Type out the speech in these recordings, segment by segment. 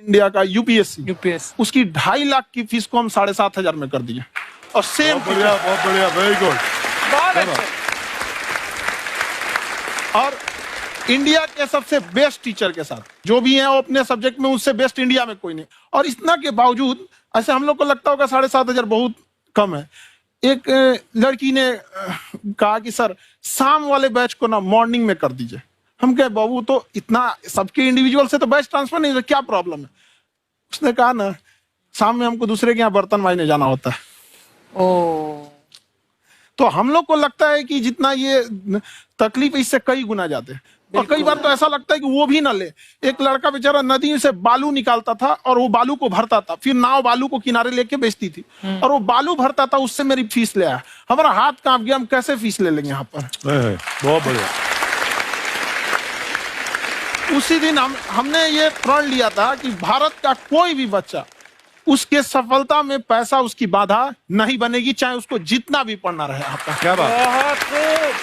India का UPSC UPSC उसकी 2.5 लाख की फीस को हम 7,500 में कर दिए। और सेम बहुत बढ़िया, वेरी गुड। बहुत अच्छे। और इंडिया के सबसे बेस्ट टीचर के साथ जो भी हैं वो अपने सब्जेक्ट में उससे बेस्ट इंडिया में कोई नहीं। और इतना के बावजूद ऐसे हम लोग को लगता होगा 7,500 बहुत कम है। एक लड़की ने कहा कि सर शाम वाले बैच को ना मॉर्निंग में कर दीजिए। हम कहे बाबू तो इतना सबके इंडिविजुअल से तो बैच ट्रांसफर नहीं है, क्या प्रॉब्लम है? उसने कहा ना शाम में हमको दूसरे के यहाँ बर्तन मांजने जाना होता है। ओ तो हम लोग को लगता है कि जितना ये तकलीफ इससे कई गुना जाते हैं। और कई बार तो ऐसा लगता है कि वो भी ना ले। एक लड़का बेचारा नदी से बालू निकालता था और वो बालू को भरता था, फिर नाव बालू को किनारे लेके बेचती थी और वो बालू भरता था, उससे मेरी फीस ले आया। हमारा हाथ कांप गया, हम कैसे फीस ले लेंगे यहाँ पर। बहुत बढ़िया। उसी दिन हमने ये प्रण लिया था कि भारत का कोई भी बच्चा उसके सफलता में पैसा उसकी बाधा नहीं बनेगी, चाहे उसको जितना भी पढ़ना रहे यहाँ पर। क्या बात। बहुत खूब।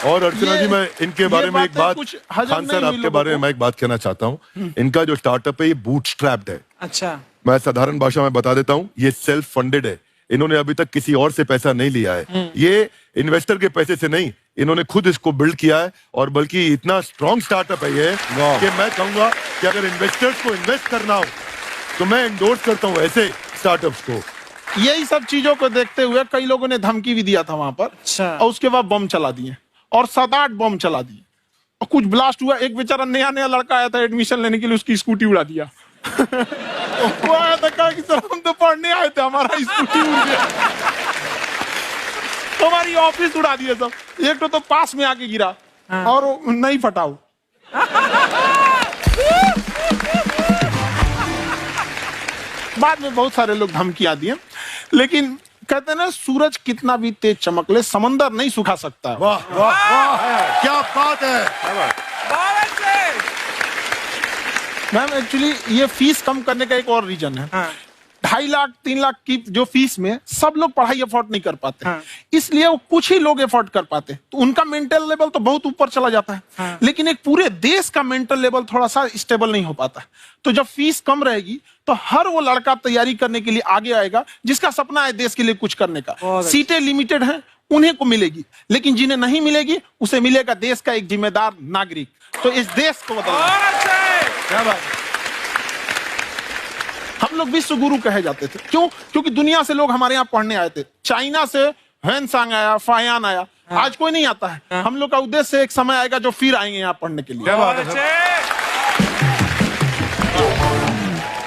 और अर्चना जी, मैं इनके बारे में एक बात, कुछ हजम खान नहीं सर हुई आपके लोगों बारे में को। मैं एक बात कहना चाहता हूँ। इनका जो स्टार्टअप है ये बूटस्ट्रैप्ड है। अच्छा मैं साधारण भाषा में बता देता हूँ, ये सेल्फ फंडेड है। इन्होंने अभी तक किसी और से पैसा नहीं लिया है। ये इन्वेस्टर के पैसे से नहीं, इन्होंने खुद इसको बिल्ड किया है। और बल्कि इतना स्ट्रॉन्ग स्टार्टअप है ये कि मैं कहूंगा कि अगर इन्वेस्टर्स को इन्वेस्ट करना हो तो मैं एंडोर्स करता हूँ ऐसे स्टार्टअप्स को। यही सब चीजों को देखते हुए कई लोगों ने धमकी भी दिया था वहां पर। अच्छा। और उसके बाद बम चला दिए और 7-8 बम चला दिए और कुछ ब्लास्ट हुआ। एक बेचारा नया लड़का आया था एडमिशन लेने के लिए, उसकी स्कूटी उड़ा दिया। वो आया था, कहा कि सर हम तो पढ़ने आए थे, हमारा स्कूटी उड़ गया। हमारी ऑफिस उड़ा दिए सब। एक तो पास में आके गिरा और नहीं फटाओ। बाद में बहुत सारे लोग धमकियां दिए, लेकिन कहते हैं ना सूरज कितना भी तेज चमक ले समंदर नहीं सुखा सकता। वाह वाह वाह, क्या बात है। बहुत अच्छे। मैम एक्चुअली ये फीस कम करने का एक और रीजन है। 2.5 लाख 3 लाख की जो फीस में सब लोग पढ़ाई अफोर्ड नहीं कर पाते। इसलिए वो कुछ ही लोग अफोर्ड कर पाते, तो उनका मेंटल लेवल तो बहुत ऊपर चला जाता है। लेकिन एक पूरे देश का मेंटल लेवल थोड़ा सा स्टेबल नहीं हो पाता। तो जब फीस कम रहेगी तो हर वो लड़का तैयारी करने के लिए आगे आएगा जिसका सपना है देश के लिए कुछ करने का। सीटें लिमिटेड हैं, उन्हें को मिलेगी, लेकिन जिन्हें नहीं मिलेगी उसे मिलेगा देश का एक जिम्मेदार नागरिक। तो इस देश को बदलना। क्या बात। हम लोग विश्व गुरु कहे जाते थे, क्यों? क्योंकि दुनिया से लोग हमारे यहाँ पढ़ने आए थे। चाइना से ह्वेनसांग आया, फायान आया, आज कोई नहीं आता है। हम लोग का उद्देश्य एक समय आएगा जो फिर आएंगे यहाँ पढ़ने के लिए। क्या बात है।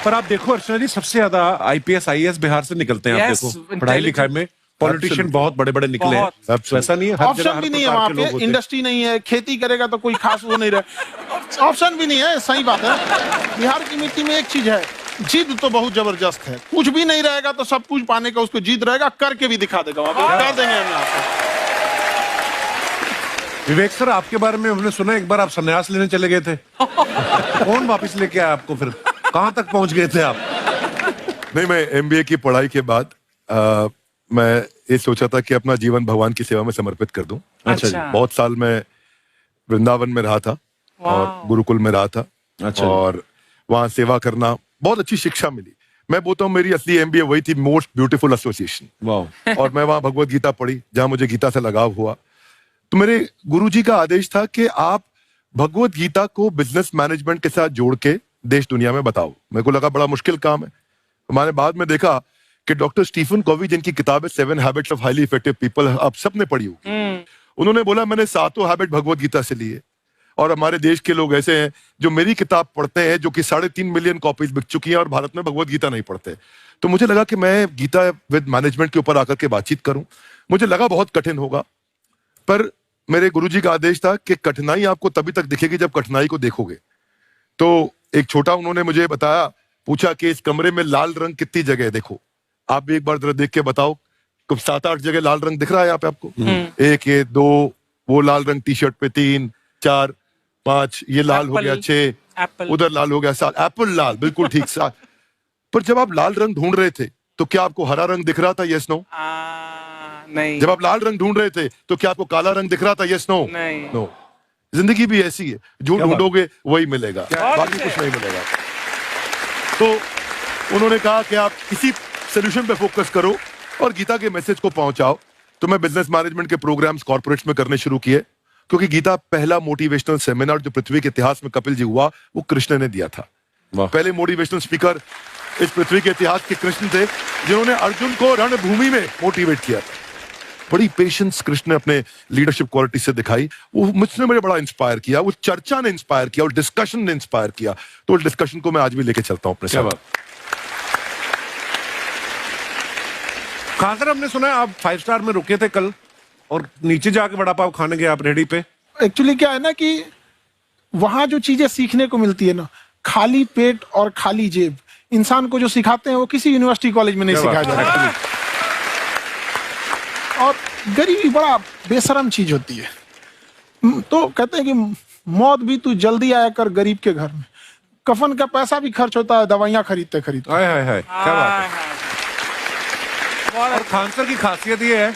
पर आप देखो अर्चना जी, सबसे ज्यादा आईपीएस आईएएस बिहार से निकलते हैं। आप Yes, देखो पढ़ाई लिखाई में पॉलिटिशियन बहुत बड़े बड़े निकले हैं। बहुत। तो ऐसा नहीं है, हर जगह ऑप्शन हर भी नहीं है प्रकार वहाँ के लोग पे, होते हैं। इंडस्ट्री नहीं है, खेती करेगा तो कोई खास वो नहीं रहे। ऑप्शन भी नहीं है, सही बात है। बिहार की मिट्टी में एक चीज है, जिद तो बहुत जबरदस्त है। कुछ भी नहीं रहेगा तो सब कुछ पाने का उसको जिद रहेगा, करके भी दिखा देगा। वहाँ पे कर देंगे हम यहाँ पे। विवेक सर, आपके बारे में हमने सुना एक बार आप संन्यास लेने चले गए थे। कौन वापस लेके आया आपको? फिर कहाँ तक पहुंच गए थे आप? नहीं, मैं एमबीए की पढ़ाई के बाद मैं ये सोचा था कि अपना जीवन भगवान की सेवा में समर्पित कर दूं। अच्छा जी। बहुत साल मैं वृंदावन में रहा था और गुरुकुल में रहा था। अच्छा। और वहां सेवा करना, बहुत अच्छी शिक्षा मिली। मैं बोलता हूँ मेरी असली एमबीए वही थी, मोस्ट ब्यूटीफुल एसोसिएशन। वाह। और मैं वहां भगवत गीता पढ़ी, जहां मुझे गीता से लगाव हुआ। तो मेरे गुरुजी का आदेश था कि आप भगवत गीता को बिजनेस मैनेजमेंट के साथ जोड़ के देश दुनिया में बताओ। मेरे को लगा बड़ा मुश्किल काम है। हमारे बाद में देखा कि डॉक्टर स्टीफन कॉवी, जिनकी किताब है 7 habits of highly effective people, आप सबने पढ़ी होगी। उन्होंने बोला मैंने 7 हैबिट भगवत गीता से लिए। और हमारे देश के लोग ऐसे हैं जो मेरी किताब पढ़ते हैं, जो कि 3.5 मिलियन कॉपीज बिक चुकी हैं, और भारत में भगवत गीता नहीं पढ़ते। तो मुझे लगा कि मैं गीता विद मैनेजमेंट के ऊपर आकर के बातचीत करूं। मुझे लगा बहुत कठिन होगा, पर मेरे गुरुजी का आदेश था कि कठिनाई आपको तभी तक दिखेगी जब कठिनाई को देखोगे। तो एक छोटा उन्होंने मुझे बताया, पूछा कि इस कमरे में लाल रंग कितनी जगह है, देखो आप भी एक बार जरा देख के बताओ। कुछ 7-8 जगह लाल रंग दिख रहा है यहाँ पे आपको? 1 ये 2 वो लाल रंग टी शर्ट पे, 3 4 5 ये लाल हो गया, 6 उधर लाल हो गया, 7 एप्पल लाल, बिल्कुल ठीक 7। पर जब आप लाल रंग ढूंढ रहे थे तो क्या आपको हरा रंग दिख रहा था? Yes no? नहीं। जब आप लाल रंग ढूंढ रहे थे तो क्या आपको काला रंग दिख रहा था? Yes no? नहीं। नो। जिंदगी भी ऐसी है, जो क्या बात? ढूंढोगे वही मिलेगा, बाकी कुछ नहीं मिलेगा। तो उन्होंने कहा कि आप इसी सोल्यूशन पे फोकस करो और गीता के मैसेज को पहुंचाओ। तो मैं बिजनेस मैनेजमेंट के प्रोग्राम्स कॉर्पोरेट्स में करने शुरू किए, क्योंकि गीता पहला मोटिवेशनल सेमिनार जो पृथ्वी के इतिहास में कपिल जी हुआ, वो कृष्ण ने दिया था। पहले मोटिवेशनल स्पीकर इस पृथ्वी के इतिहास के कृष्ण थे, जिन्होंने अर्जुन को रणभूमि में मोटिवेट किया था। बड़ी पेशेंस कृष्ण ने अपने लीडरशिप क्वालिटी से दिखाई, वो मुझसे मुझे बड़ा इंस्पायर किया, वो चर्चा ने इंस्पायर किया और डिस्कशन ने इंस्पायर किया। तो डिस्कशन को मैं आज भी लेके चलता हूं अपने साथ। कहां सर, हमने सुना है आप 5 स्टार में रुके थे कल और नीचे जाके वड़ा पाव खाने गए आप रेडी पे। एक्चुअली क्या है ना कि वहां जो चीजें सीखने को मिलती है ना, खाली पेट और खाली जेब इंसान को जो सिखाते हैं वो किसी यूनिवर्सिटी कॉलेज में नहीं सिखाया जाता। और गरीबी बड़ा बेशरम चीज होती है। तो कहते हैं कि मौत भी तू जल्दी आया कर गरीब के घर में, कफन का पैसा भी खर्च होता है दवाइयां खरीदते खरीदते। हाय हाय हाय, क्या बात है। और खान सर की खासियत ये है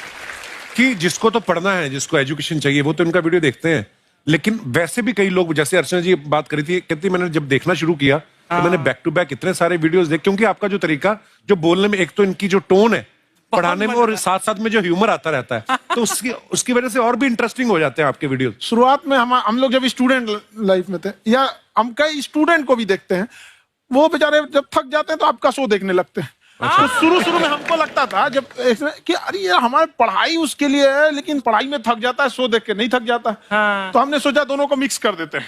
कि जिसको तो पढ़ना है, जिसको एजुकेशन चाहिए, वो तो इनका वीडियो देखते हैं, लेकिन वैसे भी कई लोग, जैसे अर्चना जी बात करी थी, कहती मैंने जब देखना शुरू किया तो मैंने बैक टू बैक इतने सारे वीडियोस देखे, क्योंकि आपका जो तरीका जो बोलने में, एक तो इनकी जो टोन है पढ़ाने में, और साथ साथ में जो ह्यूमर आता रहता है, तो उसकी वजह से और भी इंटरेस्टिंग हो जाते हैं आपके वीडियो। शुरुआत में हम लोग जब स्टूडेंट लाइफ में थे, या हम कई स्टूडेंट को भी देखते हैं, वो बेचारे जब थक जाते हैं तो आपका शो देखने लगते हैं। तो शुरू में हमको लगता था जब कि अरे ये हमारे पढ़ाई उसके लिए है, लेकिन पढ़ाई में थक जाता है, शो देख के नहीं थक जाता। तो हमने सोचा दोनों को मिक्स कर देते हैं।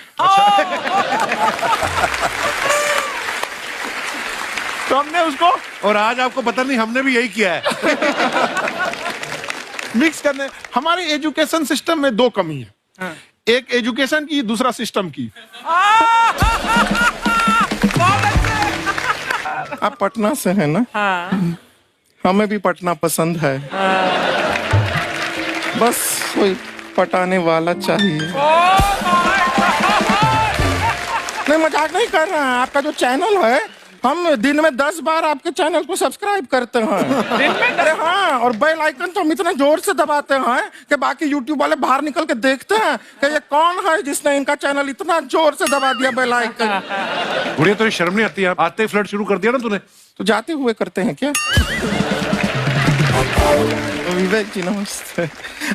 तो हमने उसको, और आज आपको पता नहीं हमने भी यही किया है। मिक्स करने। हमारे एजुकेशन सिस्टम में 2 कमी है, एक एजुकेशन की, दूसरा सिस्टम की। आप पटना से हैं ना? हाँ। हमें भी पटना पसंद है। बस कोई पटाने वाला चाहिए। नहीं, मजाक नहीं कर रहे हैं। आपका जो चैनल है, हम दिन में 10 बार आपके चैनल को सब्सक्राइब करते हैं। दिन में अरे हाँ, और बेल आइकन तो हम इतना जोर से दबाते हैं कि बाकी यूट्यूब वाले बाहर निकल के देखते हैं कि ये कौन है जिसने इनका चैनल इतना जोर से दबा दिया बेल आइकन। बुढ़िया, तो शर्म नहीं आती है? आते ही फ्लर्ट शुरू कर दिया ना तूने। तो जाते हुए करते हैं क्या? विवेक जी नमस्ते।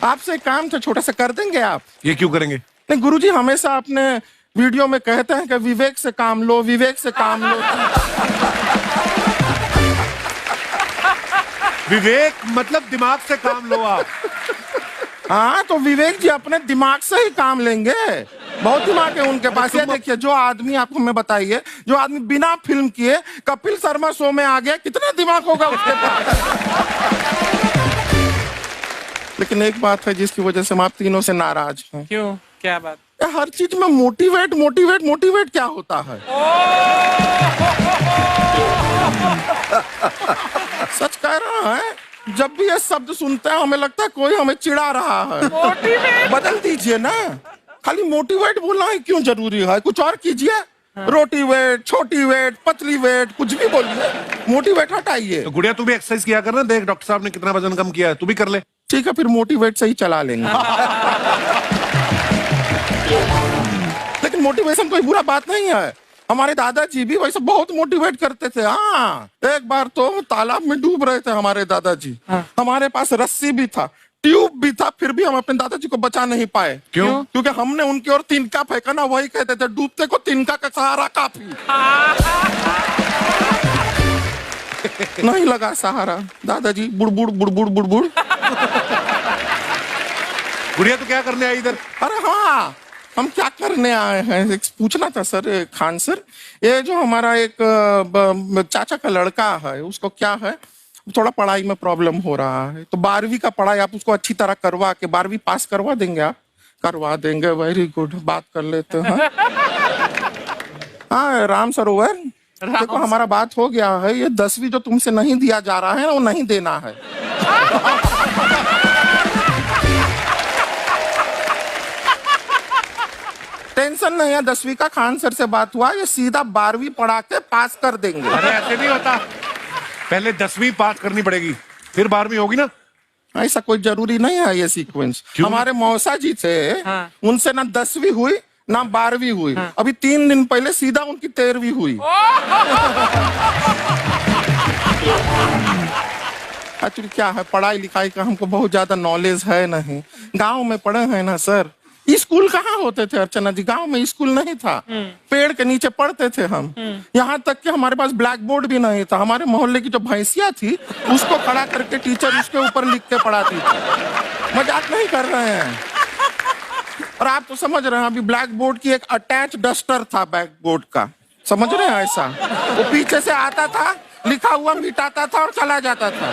आपसे एक काम था, छोटा सा कर देंगे आप? ये क्यों करेंगे? नहीं, गुरुजी हमेशा अपने वीडियो में कहते हैं कि विवेक से काम लो, विवेक से काम लो। विवेक मतलब दिमाग से काम लो आप। हाँ, तो विवेक जी अपने दिमाग से ही काम लेंगे। बहुत दिमाग है उनके पास। ये देखिए, जो आदमी, आपको मैं बताइए, जो आदमी बिना फिल्म किए कपिल शर्मा शो में आ गया, कितना दिमाग होगा उसके पास। लेकिन एक बात है जिसकी वजह से हम आप तीनों से नाराज हैं। क्यों? क्या बात? हर चीज में मोटिवेट मोटिवेट मोटिवेट क्या होता है? सच कह रहा है, जब भी ये शब्द सुनते हैं हमें लगता है कोई हमें चिढ़ा रहा है। बदल दीजिए ना, खाली मोटिवेट बोलना ही क्यों जरूरी है? कुछ और कीजिए। रोटी वेट, छोटी वेट, पतली वेट, कुछ भी बोलिए, मोटिवेट हटाइए। तो गुड़िया, तू भी एक्सरसाइज किया कर ना, देख डॉक्टर साहब ने कितना वजन कम किया है, तू भी कर ले। ठीक है, फिर मोटिवेट से ही चला लेंगे। लेकिन मोटिवेशन कोई बुरा बात नहीं है। हमारे दादाजी भी वैसे बहुत मोटिवेट करते थे। हाँ, एक बार तो तालाब में डूब रहे थे हमारे दादाजी। हमारे पास रस्सी भी था, ट्यूब भी था, फिर भी हम अपने दादाजी को बचा नहीं पाए। क्यों? क्योंकि हमने उनकी ओर तिनका फेंका ना, वही कहते थे डूबते को तिनका का सहारा काफी। नहीं लगा सहारा, दादाजी बुड़बुड़ बुड़बुड़ बुड़बुड़। गुड़िया, तू क्या करने आई इधर? अरे हाँ, हम क्या करने आए हैं, एक पूछना था सर खान सर। ये जो हमारा एक चाचा का लड़का है, उसको क्या है, थोड़ा पढ़ाई में प्रॉब्लम हो रहा है। तो 12वीं का पढ़ाई आप उसको अच्छी तरह करवा के 12वीं पास करवा देंगे आप? करवा देंगे, वेरी गुड, बात कर लेते हैं। हाँ राम सरोवर, देखो हमारा बात हो गया है। ये 10वीं जो तुमसे नहीं दिया जा रहा है, वो नहीं देना है। टेंशन नहीं है, 10वीं का खान सर से बात हुआ, ये सीधा 12वीं पढ़ा के पास कर देंगे। अरे ऐसे नहीं होता, पहले 10वीं पास करनी पड़ेगी, फिर 12वीं होगी ना। ऐसा कोई जरूरी नहीं है ये सीक्वेंस। हमारे मौसा जी थे, हाँ। उनसे ना 10वीं हुई ना 12वीं हुई, अभी 3 दिन पहले सीधा उनकी 13वीं हुई। एक्चुअली क्या है, पढ़ाई लिखाई का हमको बहुत ज्यादा नॉलेज है नहीं, गांव में पढ़े हैं ना सर। स्कूल कहाँ होते थे अर्चना जी, गांव में स्कूल नहीं था, पेड़ के नीचे पढ़ते थे हम। यहाँ तक कि हमारे पास ब्लैक बोर्ड भी नहीं था, हमारे मोहल्ले की जो भैंसिया थी उसको खड़ा करके टीचर उसके ऊपर लिख के पढ़ाती थी। मजाक नहीं कर रहे हैं। और आप तो समझ रहे हैं, अभी ब्लैक बोर्ड की एक अटैच डस्टर था बैक बोर्ड का, समझ रहे हैं ऐसा, वो पीछे से आता था, लिखा हुआ मिटाता था और चला जाता था।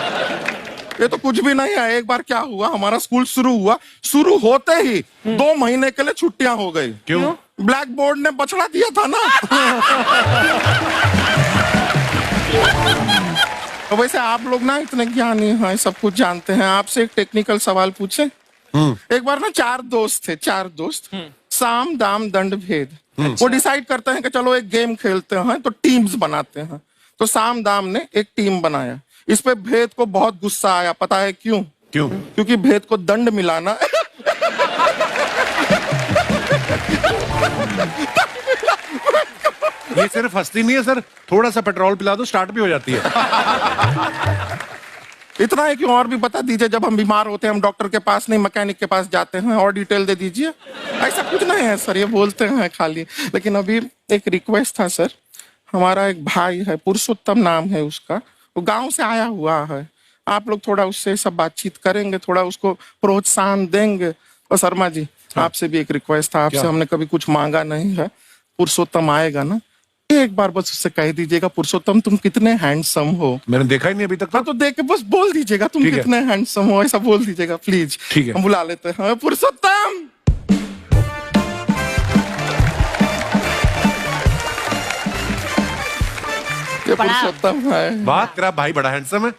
ये तो कुछ भी नहीं है। एक बार क्या हुआ, हमारा स्कूल शुरू हुआ, शुरू होते ही 2 महीने के लिए छुट्टियां हो गई। क्यों? ब्लैक बोर्ड ने बछड़ा दिया था ना। तो वैसे आप लोग ना इतने ज्ञानी हैं, सब कुछ जानते हैं। आपसे एक टेक्निकल सवाल पूछे। एक बार ना 4 दोस्त थे, 4 दोस्त, साम दाम दंड भेद। वो डिसाइड करते हैं कि चलो एक गेम खेलते हैं, तो टीम्स बनाते हैं। तो साम दाम ने एक टीम बनाया। इस पे भेद को बहुत गुस्सा आया, पता है क्यों? क्यों? क्योंकि भेद को दंड मिलाना ये सिर्फ हंसती नहीं है सर, थोड़ा सा पेट्रोल पिला दो स्टार्ट भी हो जाती है। इतना है कि और भी बता दीजिए, जब हम बीमार होते हैं हम डॉक्टर के पास नहीं मैकेनिक के पास जाते हैं, और डिटेल दे दीजिए। ऐसा कुछ नहीं है सर, ये बोलते हैं खाली। लेकिन अभी एक रिक्वेस्ट था सर, हमारा एक भाई है, पुरुषोत्तम नाम है उसका, वो गांव से आया हुआ है। आप लोग थोड़ा उससे सब बातचीत करेंगे, थोड़ा उसको प्रोत्साहन देंगे। और शर्मा जी, आपसे भी एक रिक्वेस्ट था, आपसे हमने कभी कुछ मांगा नहीं है। पुरुषोत्तम आएगा ना, एक बार बस उससे कह दीजिएगा, पुरुषोत्तम तुम कितने हैंडसम हो। मैंने देखा ही नहीं अभी तक। हाँ तो देख के बस बोल दीजिएगा तुम ठीक है। कितने हैंडसम हो, ऐसा बोल दीजिएगा प्लीज। ठीक है। हम बुला लेते हैं पुरुषोत्तम। ये पुरुषोत्तम है। बात तेरा भाई बड़ा हैंडसम है।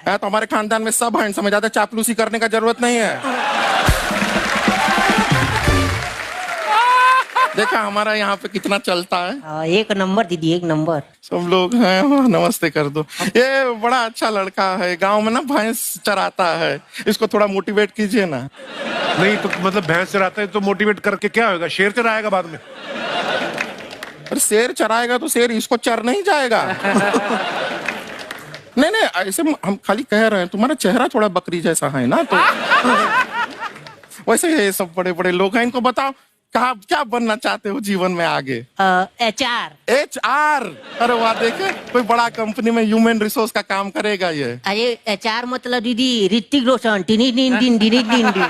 है तो हमारे खानदान में सब हैंडसम है, ज्यादा चापलूसी करने का जरूरत नहीं है। देखा हमारा यहाँ पे कितना चलता है। एक नंबर दीदी, एक नंबर। सब लोग हैं, नमस्ते कर दो। ये बड़ा अच्छा लड़का है, गांव में ना भैंस चराता है, इसको थोड़ा मोटिवेट कीजिए ना। नहीं तो मतलब भैंस चराता है तो मोटिवेट करके क्या होगा, शेर चराएगा बाद में। अरे शेर चराएगा तो शेर इसको चर नहीं जाएगा। नहीं नहीं, ऐसे हम खाली कह रहे हैं, तुम्हारा चेहरा थोड़ा बकरी जैसा है ना, तो वैसे ये सब बड़े बड़े लोग हैं। इनको बताओ कहा क्या बनना चाहते हो जीवन में आगे? HR। HR? अरे वाह, देखे कोई बड़ा कंपनी में ह्यूमन रिसोर्स का काम करेगा ये। अरे HR मतलब दीदी Hrithik Roshan, tiny tin tin tiny tin tin.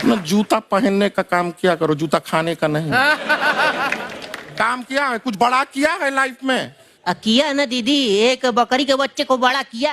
ना जूता पहनने का काम किया करो, जूता खाने का नहीं। काम किया है, कुछ बड़ा किया है लाइफ में? किया ना दीदी, एक बकरी के बच्चे को बड़ा किया।